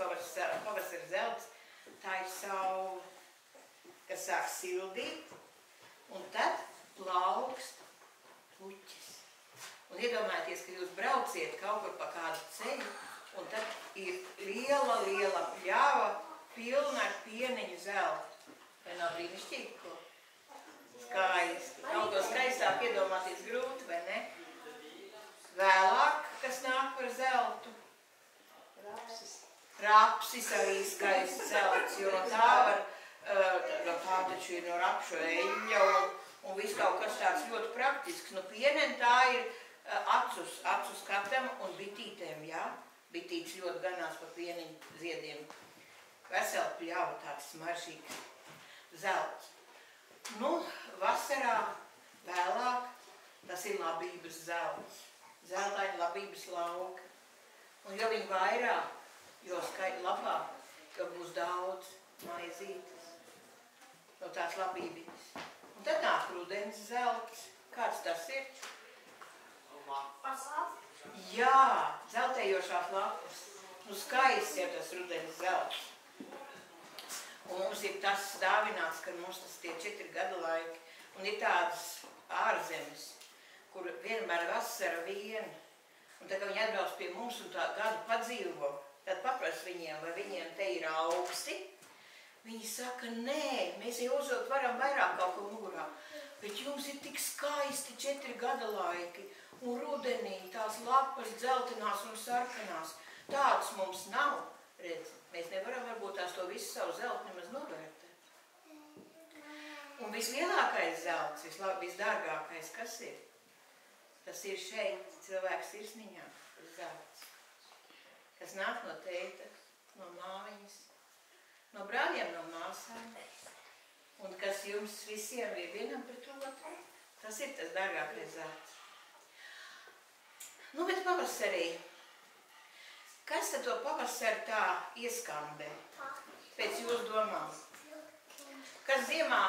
pavasara zelts, tā ir saule, kas sāk sildīt, un tad plaukst puķis. Un iedomājieties, ka jūs brauciet kaut kur pa kādu ceļu, un tad ir liela pļava pilna ar pieniņu zeltu. Vai nav brīnišķīgi, ko? Skaisti. Kaut ko skaistāk iedomāties grūti, vai ne? Vēlāk, kas nāk par zeltu? Rapsis arī skaists zelts, jo tā var, tā taču ir no rapšu eļļa un viss kaut kas tāds ļoti praktisks. Nu, pienen tā ir acu skatam un bitītēm, jā? Bitītes ļoti ganās pa pieniņu ziediem. Vesela pļava tāds smaržīgs zelts. Nu, vasarā vēlāk tas ir labības zelts. Zeltaini labības lauka. Un jo viņi vairāk, jo labāk, jo būs daudz maizītes no tās labības. Un tad nāk rudens zelts. Kāds tas ir? Lapas. Jā, zeltējošās lapas. Nu, skaists ir tas rudens zelts. Un mums ir tas stāvināts, ka mums tas tie 4 gada laiki. Un ir tādas ārzemes, kur vienmēr vasara viena. Un tad, kad viņi atbrauc pie mums un tā gadu padzīvo, tad paprast viņiem, vai viņiem te ir augsti. Viņi saka, nē, mēs jau uzvilkt varam vairāk kaut ko mugurā. Bet jums ir tik skaisti 4 gada laiki. Un rudenī tās lapas dzeltenās un sarkanās. Tādas mums nav. Redz, mēs nevaram varbūt tās to visu savu zeltu nemaz novērtēt. Un vislielākais zelts, visdārgākais, kas ir? Tas ir šeit, cilvēks sirsniņā, tas zelts. Kas nāk no teita, no māmiņas, no brāļiem, no māsām. Un kas jums visiem ir vienam pret otru, tas ir tas dārgākais zelts. Nu, bet pavasarī. Kas tad to pavasari tā ieskandē? Pēc jūsu domām. Kas ziemā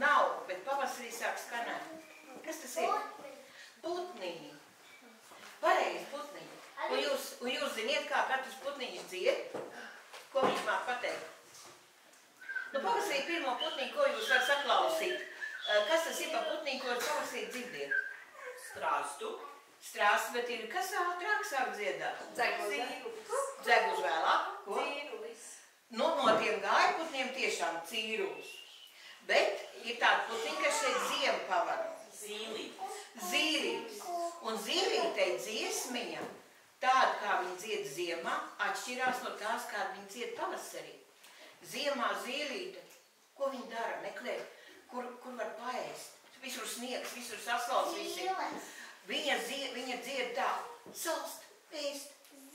nav, bet pavasarī sāk skanēt. Kas tas ir? Putniņi. Pareizi, putniņi. Un jūs ziniet, kā katrs putniņš dzied? Ko viņš māk pateikt? Nu, pavasarī pirmo putniņu, ko jūs varat saklausīt? Kas tas ir pa putniņu, ko jūs pavasarī dzirdiet? Strāstu. Strāsts, bet ir kas ātrāk sāk dziedāt? Dzegulis. Dzegulis vēlāk? Ko? Cīrulis. Nu, no tiem gājputniem tiešām cīrulis. Bet ir tāda putniņa, kas šeit ziemu pavada. Zīlītis. Zīlītis. Un zīlītei dziesmiņa, tāda, kā viņa dzied ziemā, atšķirās no tās, kāda viņa dzied pavasarī. Ziemā zīlīte, ko viņa dara? Meklē, kur var paēst. Visur sniegs, visur sasvalds, visi. Viņa dzied tā, salst, ēst,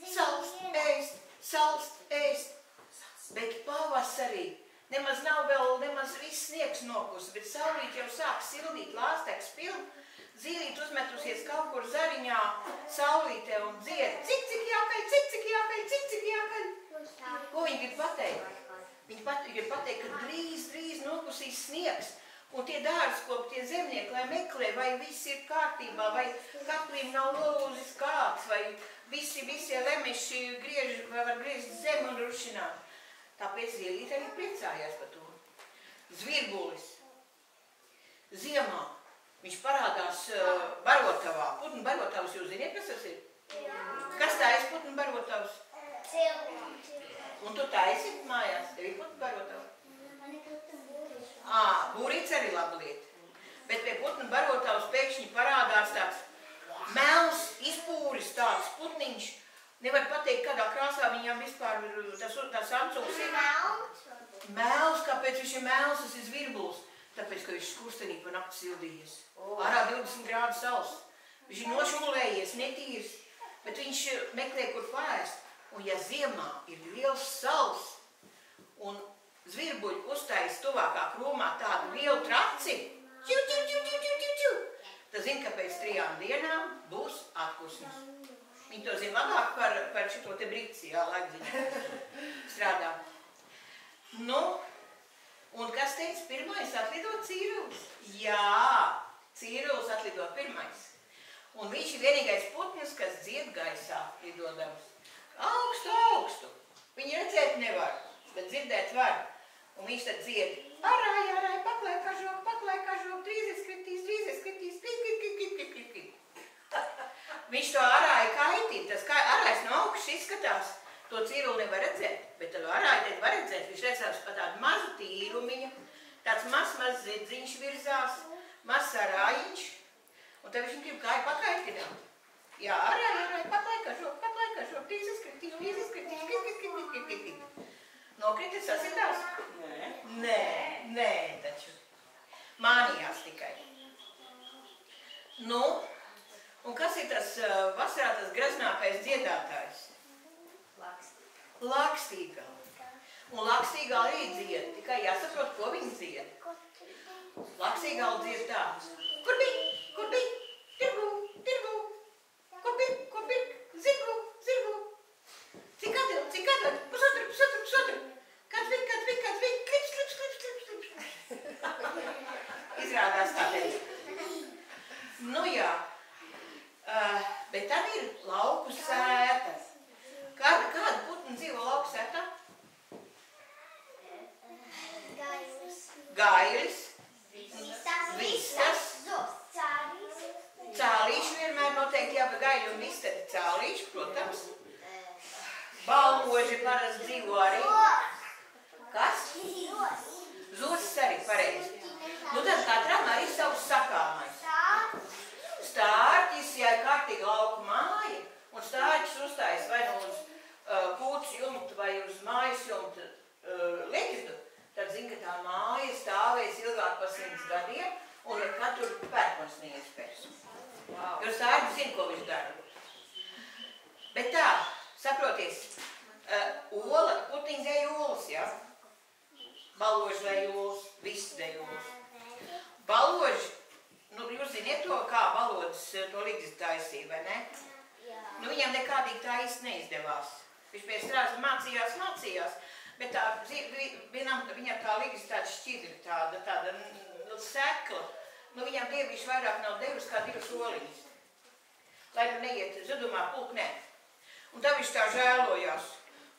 salst, ēst, salst, ēst. Bet pavasarī nemaz nav vēl viss sniegs nokus, bet saulīt jau sāk sildīt, lāsteks piln. Zīlīt uzmetusies kaut kur zariņā, saulītē un dzied, cik jākaļ, cik jākaļ. Ko viņi grib pateikt? Viņi grib pateikt, ka drīz nokusīs sniegs. Un tie dārzkopi, tie zemnieki, lai meklē, vai viss ir kārtībā, vai kaplīm nav nolūzis kāds, vai visi lemeši var griezt zemi un rušināt. Tāpēc Zīlīte arī priecājās par to. Zvirbulis. Ziemā. Viņš parādās barotavā. Putnu barotavs, jūs ziniet, kas tas ir? Jā. Kas tā ir putnu barotavs? Un tu taisi mājās? Tev ir putnu barotavs? Būrīts arī laba lieta. Bet pie putnu barotavas pēkšņi parādās tāds melns, izpūris tāds putniņš. Nevar pateikt, kādā krāsā viņam vispār tas ancūks ir. Melns, kāpēc viņš ir melns, tas ir zvirbulis? Tāpēc, ka viņš skurstenī pa nakti sildījies. Ārā 20 grādu sauss. Viņš ir nošmulējies, netīrs, bet viņš meklē, kur paēst. Un ja ziemā ir liels sauss un zvirbuļi uztais tuvākā krūmā tādu lielu traci, tad zina, ka pēc 3 dienām būs atpūsnis. Viņi to zina labāk par šito te brīci, jā, laikziņā strādā. Nu, un kas teica pirmais atlidot cīrulis? Jā, cīrulis atlidot pirmais. Un viņš ir vienīgais putnis, kas dzied gaisā lidodams. Augstu. Viņi redzēja dzirdēt var. Un viņš tad dzied. Arāj, paklāj kažok, drīz ieskritīs, kip. Viņš to arāju kaitīja. Tas arājs no augšas izskatās. To cīruli nevar redzēt, bet to arāju tad var redzēt. Viņš redzās pa tādu mazu tīrumiņu, tāds maz zirdziņš virzās, mazs arājiņš. Un tad viņš grib kāju pakaitināt. Jā, arāj, paklāj kažok, drīz ieskritīs, kip. Nokritis sasitās? Nē, taču. Mānījās tikai. Nu, un kas ir tas vasarā tas graznākais dziedātājs? Lakstīgala. Un Lakstīgala arī dzied, tikai jāsaprot, ko viņi dzied. Lakstīgala dzied tā. Kur bij? Tirgu. Kur pirk? Zirgu. Cik atdod? Pusotru. Kāds vik? Klips. Izrādās tādēļ. Nu jā, bet tad ir lauku sēta. Kāda putna dzīvo lauku sētā? Gailis. Vistas. Cālīši vienmēr noteikti jāba gaļi un vistati cālīši, protams. Balloži parasti dzīvo arī. Kas? Zosis arī pareizi. Nu tad katram arī savs sakāmais. Stārķis, ja ir kārtīga lauku māja, un stārķis uzstājas vai nu uz pūtas jumta vai uz mājas jumta ligzdu, tad zin, ka tā māja stāvēs ilgāk par 100 gadiem, un nekad tur pērkons neiespērs. Jo stārķis zin, ko viņš dara. Bet tā, saproties, putiņi dēļ olas, jā? Balloži dēļ olas, viss dēļ olas. Balloži, nu jūs ziniet to, kā balodas to ligzdu taisīja, vai ne? Nu viņam nekādīgi tā īsti neizdevās. Viņš pēc strādes mācījās, bet tā, viņam tā ligzdu tāda šķidra, tāda sekla. Nu viņam dievīši vairāk nav devis kā 2 soliņas. Lai nu neiet zudumā pulknē. Un tad viņš tā žēlojās.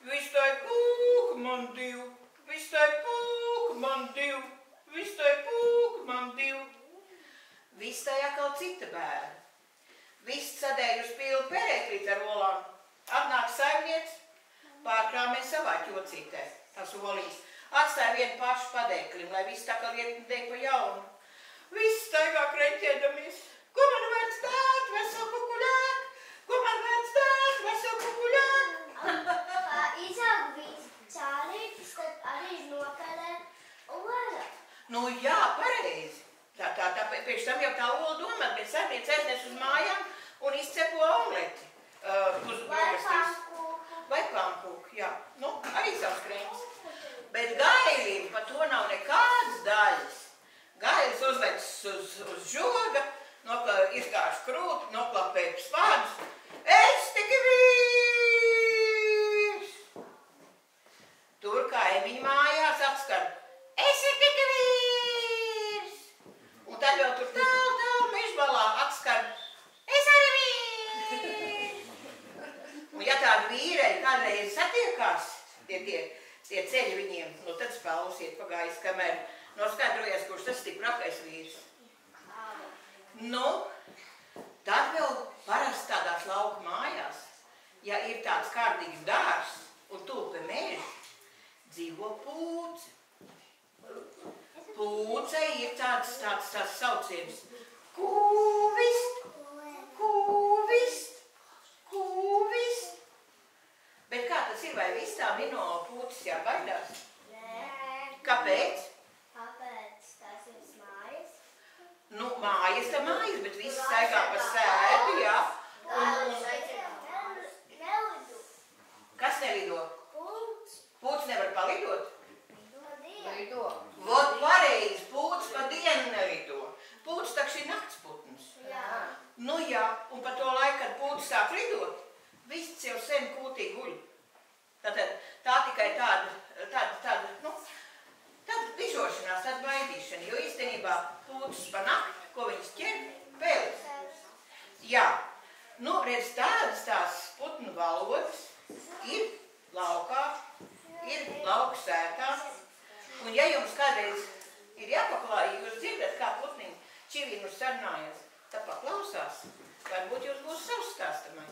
Viss tai pūk man 2, viss tai pūk man 2, viss tai pūk man 2. Viss tai atkal cita bēra. Viss sadēja uz pilu perēklīt ar olām. Atnāk saimniec, pārkrāmē savā ķocītē, tās olīs. Atstāja vienu pašu padēklim, lai viss tā kā lietnedēja pa jaunu. Viss staigā kreņķēdamies. Ko man vērts dāt, veselu kukuļāk? Ko man vērts dāt, veselu kukuļāk? Izaug viss cālītis, tad arī nokalē ola. Nu jā, pareizi. Pēc tam jau tā ola domāt, bet saimniec aiznes uz mājām un izcepo omleti. Vai pankūku, jā. Nu, arī savs kreņķis. Bet gailim pa to nav nekādas daļas. Gailis uzvecis uz žoga, izkārš krūti, noklapēja spādus. Es tikai vīrs! Tur kaimiņu mājās atskar. Es tikai vīrs! Un tad vēl tur tālu mežbalā atskar. Es arī vīrs! Un ja tādi vīreļi kādreiz satiekās, tie ceļi viņiem, nu tad spēlusiet pa gaisu, kamēr noskaidrojies, kurš tas stiprākais vīrs. Nu, tad vēl parasti tādās lauku mājās, ja ir tāds kārtīgs dārs un tulpe meži, dzīvo pūce. Pūce ir tāds sauciens. Kūvist, kūvist, kūvist. Bet kā tas ir, vai viss tā mino pūces jābaidās? Nē. Kāpēc? Kāpēc tās ir mājas? Nu, mājas tā mājas, bet viss staigā pa sēdu, jā. Nelido. Kas nelido? Pūts. Pūts nevar palidot? Lido. Vot pareizi, pūts pa dienu nelido. Pūts takš ir naktsputns. Jā. Nu jā, un pa to laiku, kad pūts sāk lidot, viss jau sen kūtī guļ. Tātad tā tikai tāda dižošanās, tāda baidīšana, jo īstenībā pūtas pa nakti, ko viņas ķer, peles. Jā, nu redz tādas tās putnu valodas ir laukā, ir lauku sētā. Un ja jums kādreiz ir jāpaklāj, jūs dzirdat, kā putniņi čivīnu sarunājas, tad paklausās. Varbūt jūs būs savs stāstamai.